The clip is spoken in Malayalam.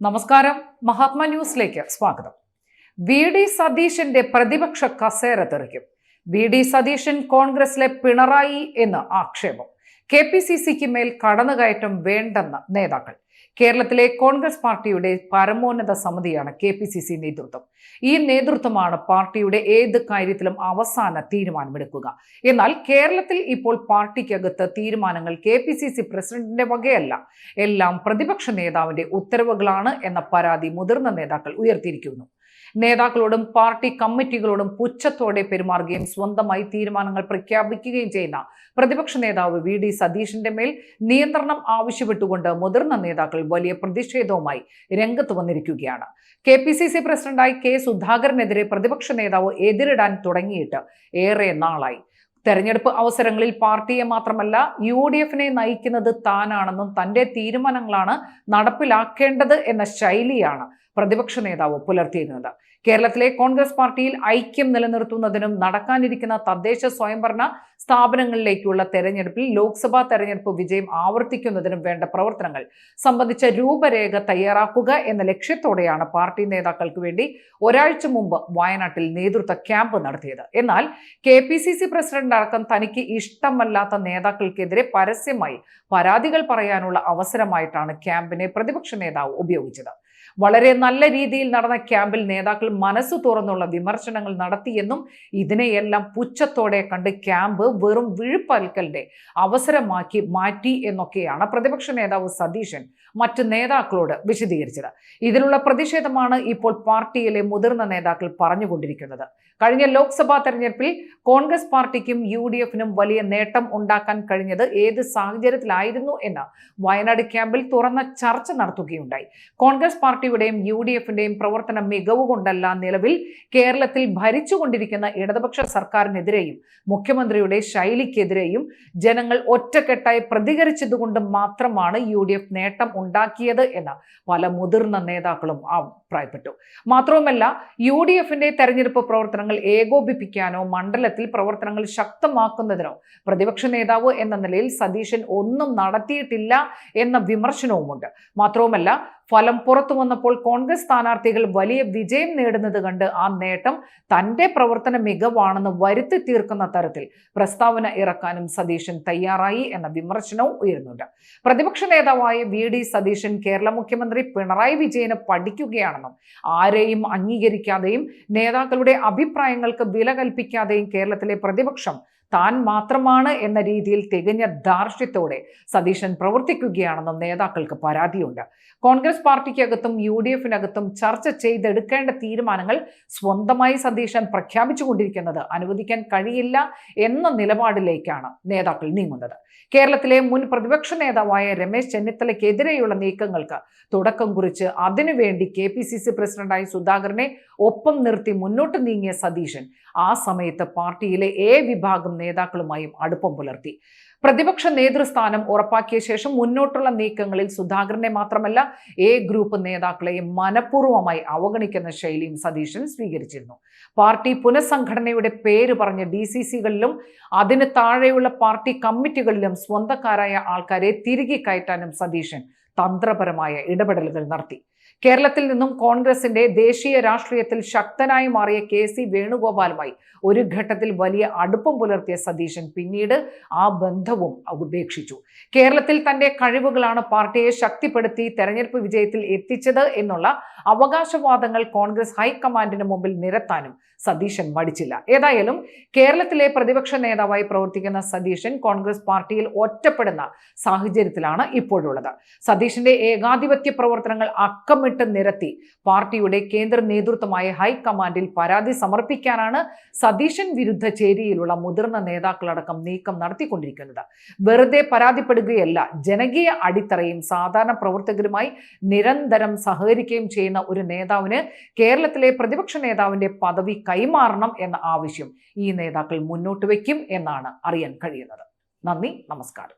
നമസ്കാരം. മഹാത്മ ന്യൂസിലേക്ക് സ്വാഗതം. വി.ഡി. സതീശന്റെ പ്രതിപക്ഷ കസേര തെറിക്കും. വി.ഡി. സതീശൻ കോൺഗ്രസിലെ പിണറായി എന്ന് ആക്ഷേപം. കെ.പി.സി.സിക്ക് മേൽ കടന്നുകയറ്റം വേണ്ടെന്ന് നേതാക്കൾ. കേരളത്തിലെ കോൺഗ്രസ് പാർട്ടിയുടെ പരമോന്നത സമിതിയാണ് കെ.പി.സി.സി നേതൃത്വം. ഈ നേതൃത്വമാണ് പാർട്ടിയുടെ ഏത് കാര്യത്തിലും അവസാന തീരുമാനമെടുക്കുക. എന്നാൽ കേരളത്തിൽ ഇപ്പോൾ പാർട്ടിക്കകത്ത് തീരുമാനങ്ങൾ കെ.പി.സി.സി പ്രസിഡന്റിന്റെ വകയല്ല, എല്ലാം പ്രതിപക്ഷ നേതാവിന്റെ ഉത്തരവുകളാണ് എന്ന പരാതി മുതിർന്ന നേതാക്കൾ ഉയർത്തിയിരിക്കുന്നു. നേതാക്കളോടും പാർട്ടി കമ്മിറ്റികളോടും പുച്ഛത്തോടെ പെരുമാറുകയും സ്വന്തമായി തീരുമാനങ്ങൾ പ്രഖ്യാപിക്കുകയും ചെയ്യുന്ന പ്രതിപക്ഷ നേതാവ് വി.ഡി. സതീശന്റെ മേൽ നിയന്ത്രണം ആവശ്യപ്പെട്ടുകൊണ്ട് മുതിർന്ന നേതാക്കൾ വലിയ പ്രതിഷേധവുമായി രംഗത്ത് വന്നിരിക്കുകയാണ്. കെ.പി.സി.സി പ്രസിഡന്റായി കെ. സുധാകരനെതിരെ പ്രതിപക്ഷ നേതാവ് എതിരിടാൻ തുടങ്ങിയിട്ട് ഏറെ നാളായി. തെരഞ്ഞെടുപ്പ് അവസരങ്ങളിൽ പാർട്ടിയെ മാത്രമല്ല യു.ഡി.എഫിനെ നയിക്കുന്നത് താനാണെന്നും തന്റെ തീരുമാനങ്ങളാണ് നടപ്പിലാക്കേണ്ടത് എന്ന ശൈലിയാണ് പ്രതിപക്ഷ നേതാവ് പുലർത്തിയിരുന്നത്. കേരളത്തിലെ കോൺഗ്രസ് പാർട്ടിയിൽ ഐക്യം നിലനിർത്തുന്നതിനും നടക്കാനിരിക്കുന്ന തദ്ദേശ സ്വയംഭരണ സ്ഥാപനങ്ങളിലേക്കുള്ള തെരഞ്ഞെടുപ്പിൽ ലോക്സഭാ തെരഞ്ഞെടുപ്പ് വിജയം ആവർത്തിക്കുന്നതിനും വേണ്ട പ്രവർത്തനങ്ങൾ സംബന്ധിച്ച രൂപരേഖ തയ്യാറാക്കുക എന്ന ലക്ഷ്യത്തോടെയാണ് പാർട്ടി നേതാക്കൾക്ക് വേണ്ടി ഒരാഴ്ച മുമ്പ് വയനാട്ടിൽ നേതൃത്വ ക്യാമ്പ് നടത്തിയത്. എന്നാൽ കെ.പി.സി.സി പ്രസിഡന്റ് അടക്കം തനിക്ക് ഇഷ്ടമല്ലാത്ത നേതാക്കൾക്കെതിരെ പരസ്യമായി പരാതികൾ പറയാനുള്ള അവസരമായിട്ടാണ് ക്യാമ്പിനെ പ്രതിപക്ഷ നേതാവ് ഉപയോഗിച്ചത്. വളരെ നല്ല രീതിയിൽ നടന്ന ക്യാമ്പിൽ നേതാക്കൾ മനസ്സു തുറന്നുള്ള വിമർശനങ്ങൾ നടത്തിയെന്നും ഇതിനെയെല്ലാം പുച്ഛത്തോടെ കണ്ട് ക്യാമ്പ് വെറും വിഴുപ്പൽക്കലിന്റെ അവസരമാക്കി മാറ്റി എന്നൊക്കെയാണ് പ്രതിപക്ഷ നേതാവ് സതീശൻ മറ്റ് നേതാക്കളോട് വിശദീകരിച്ചത്. ഇതിനുള്ള പ്രതിഷേധമാണ് ഇപ്പോൾ പാർട്ടിയിലെ മുതിർന്ന നേതാക്കൾ പറഞ്ഞുകൊണ്ടിരിക്കുന്നത്. കഴിഞ്ഞ ലോക്സഭാ തെരഞ്ഞെടുപ്പിൽ കോൺഗ്രസ് പാർട്ടിക്കും യു.ഡി.എഫിനും വലിയ നേട്ടം ഉണ്ടാക്കാൻ കഴിഞ്ഞത് ഏത് സാഹചര്യത്തിലായിരുന്നു എന്ന് വയനാട് ക്യാമ്പിൽ തുറന്ന ചർച്ച നടത്തുകയുണ്ടായി. കോൺഗ്രസ് പാർട്ടിയുടെയും യു.ഡി.എഫിന്റെയും പ്രവർത്തന മികവ് കൊണ്ടല്ല, നിലവിൽ കേരളത്തിൽ ഭരിച്ചുകൊണ്ടിരിക്കുന്ന ഇടതുപക്ഷ സർക്കാരിനെതിരെയും മുഖ്യമന്ത്രിയുടെ ശൈലിക്കെതിരെയും ജനങ്ങൾ ഒറ്റക്കെട്ടായി പ്രതികരിച്ചതുകൊണ്ട് മാത്രമാണ് യു.ഡി.എഫ് നേട്ടം ഉണ്ടാക്കിയത് എന്ന് പല മുതിർന്ന നേതാക്കളും അഭിപ്രായപ്പെട്ടു. മാത്രവുമല്ല, യു.ഡി.എഫിന്റെ തെരഞ്ഞെടുപ്പ് പ്രവർത്തനങ്ങൾ ഏകോപിപ്പിക്കാനോ മണ്ഡലത്തിൽ പ്രവർത്തനങ്ങൾ ശക്തമാക്കുന്നതിനോ പ്രതിപക്ഷ നേതാവ് എന്ന നിലയിൽ സതീശൻ ഒന്നും നടത്തിയിട്ടില്ല എന്ന വിമർശനവുമുണ്ട്. മാത്രവുമല്ല, ഫലം പുറത്തു വന്നപ്പോൾ കോൺഗ്രസ് സ്ഥാനാർത്ഥികൾ വലിയ വിജയം നേടുന്നത് കണ്ട് ആ നേട്ടം തന്റെ പ്രവർത്തന മികവാണെന്ന് വരുത്തി തീർക്കുന്ന തരത്തിൽ പ്രസ്താവന ഇറക്കാനും സതീശൻ തയ്യാറായി എന്ന വിമർശനവും ഉയരുന്നുണ്ട്. പ്രതിപക്ഷ നേതാവായ വി.ഡി. സതീശൻ കേരള മുഖ്യമന്ത്രി പിണറായി വിജയന് പഠിക്കുകയാണെന്നും ആരെയും അംഗീകരിക്കാതെയും നേതാക്കളുടെ അഭിപ്രായങ്ങൾക്ക് വില കൽപ്പിക്കാതെയും കേരളത്തിലെ പ്രതിപക്ഷം താൻ മാത്രമാണ് എന്ന രീതിയിൽ തികഞ്ഞ ധാർഷ്ട്യത്തോടെ സതീശൻ പ്രവർത്തിക്കുകയാണെന്നും നേതാക്കൾക്ക് പരാതിയുണ്ട്. കോൺഗ്രസ് പാർട്ടിക്കകത്തും യു.ഡി.എഫിനകത്തും ചർച്ച ചെയ്തെടുക്കേണ്ട തീരുമാനങ്ങൾ സ്വന്തമായി സതീശൻ പ്രഖ്യാപിച്ചുകൊണ്ടിരിക്കുന്നത് അനുവദിക്കാൻ കഴിയില്ല എന്ന നിലപാടിലേക്കാണ് നേതാക്കൾ നീങ്ങുന്നത്. കേരളത്തിലെ മുൻ പ്രതിപക്ഷ നേതാവായ രമേശ് ചെന്നിത്തലയ്ക്കെതിരെയുള്ള നീക്കങ്ങൾക്ക് തുടക്കം കുറിച്ച് അതിനുവേണ്ടി കെ.പി.സി.സി പ്രസിഡന്റായി സുധാകരനെ ഒപ്പം നിർത്തി മുന്നോട്ട് നീങ്ങിയ സതീശൻ ആ സമയത്ത് പാർട്ടിയിലെ വിഭാഗം നേതാക്കളുമായും അടുപ്പം പുലർത്തി. പ്രതിപക്ഷ നേതൃസ്ഥാനം ഉറപ്പാക്കിയ ശേഷം മുന്നോട്ടുള്ള നീക്കങ്ങളിൽ സുധാകരനെ മാത്രമല്ല ഗ്രൂപ്പ് നേതാക്കളെയും മനഃപൂർവ്വമായി അവഗണിക്കുന്ന ശൈലിയും സതീശൻ സ്വീകരിച്ചിരുന്നു. പാർട്ടി പുനഃസംഘടനയുടെ പേര് പറഞ്ഞ് DCC-കളിലും അതിന് താഴെയുള്ള പാർട്ടി കമ്മിറ്റികളിലും സ്വന്തക്കാരായ ആൾക്കാരെ തിരികെ കയറ്റാനും സതീശൻ തന്ത്രപരമായ ഇടപെടലുകൾ നടത്തി. കേരളത്തിൽ നിന്നും കോൺഗ്രസിന്റെ ദേശീയ രാഷ്ട്രീയത്തിൽ ശക്തനായി മാറിയ K.C. വേണുഗോപാലുമായി ഒരു ഘട്ടത്തിൽ വലിയ അടുപ്പം പുലർത്തിയ സതീശൻ പിന്നീട് ആ ബന്ധവും ഉപേക്ഷിച്ചു. കേരളത്തിൽ തന്റെ കഴിവുകളാണ് പാർട്ടിയെ ശക്തിപ്പെടുത്തി തെരഞ്ഞെടുപ്പ് വിജയത്തിൽ എത്തിച്ചത് എന്നുള്ള അവകാശവാദങ്ങൾ കോൺഗ്രസ് ഹൈക്കമാൻഡിന് മുമ്പിൽ നിരത്താനും സതീശൻ മടിച്ചില്ല. ഏതായാലും കേരളത്തിലെ പ്രതിപക്ഷ നേതാവായി പ്രവർത്തിക്കുന്ന സതീശൻ കോൺഗ്രസ് പാർട്ടിയിൽ ഒറ്റപ്പെടുന്ന സാഹചര്യത്തിലാണ് ഇപ്പോഴുള്ളത്. സതീശന്റെ ഏകാധിപത്യ പ്രവർത്തനങ്ങൾ അക്കമിട്ട് നിരത്തി പാർട്ടിയുടെ കേന്ദ്ര നേതൃത്വമായ ഹൈക്കമാൻഡിൽ പരാതി സമർപ്പിക്കാനാണ് സതീശൻ വിരുദ്ധ ചേരിയിലുള്ള മുതിർന്ന നേതാക്കളടക്കം നീക്കം നടത്തിക്കൊണ്ടിരിക്കുന്നത്. വെറുതെ പരാതിപ്പെടുകയല്ല, ജനകീയ അടിത്തറയും സാധാരണ പ്രവർത്തകരുമായി നിരന്തരം സഹകരിക്കുകയും ചെയ്യുന്ന ഒരു നേതാവിന് കേരളത്തിലെ പ്രതിപക്ഷ നേതാവിന്റെ പദവി കൈമാറണം എന്ന ആവശ്യം ഈ നേതാക്കൾ മുന്നോട്ട് വയ്ക്കും എന്നാണ് അറിയാൻ കഴിയുന്നത്. നന്ദി, നമസ്കാരം.